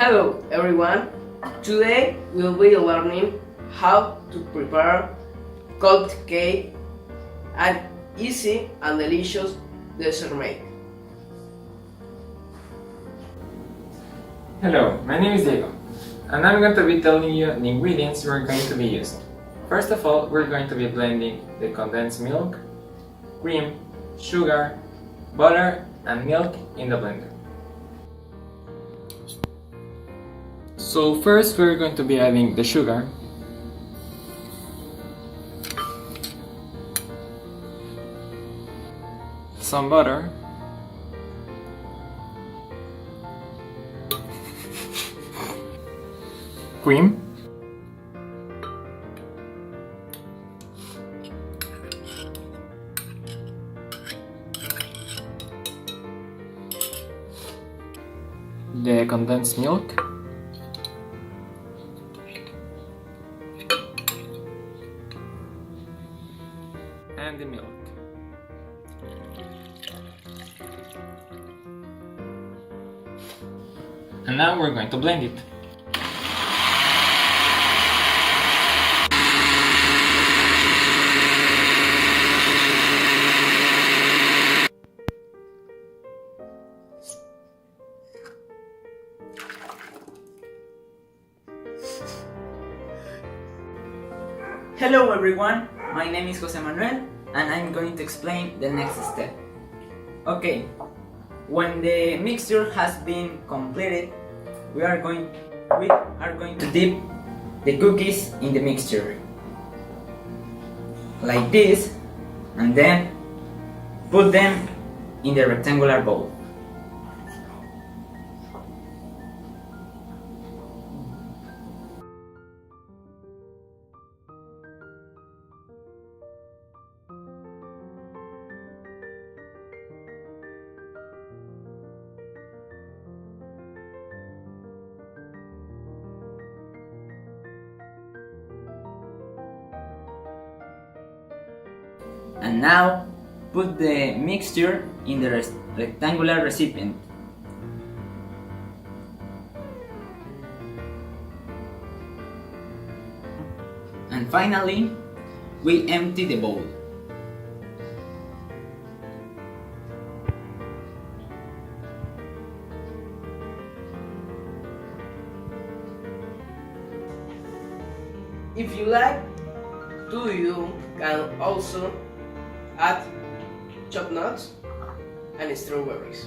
Hello everyone, today we'll be learning how to prepare cold cake, an easy and delicious dessert made. Hello, my name is Diego, and I'm going to be telling you the ingredients we're going to be using. First of all, we're going to be blending the condensed milk, cream, sugar, butter, and milk in the blender. So first we're going to be adding the sugar, some butter, cream, the condensed milk, and the milk. And now we're going to blend it. Hello everyone, my name is José Manuel and I'm going to explain the next step. Okay, when the mixture has been completed, we are going to dip the cookies in the mixture like this, and then put them in the rectangular bowl. And now, put the mixture in the rectangular recipient. And finally, we empty the bowl. If you like, you can also add chopped nuts and strawberries.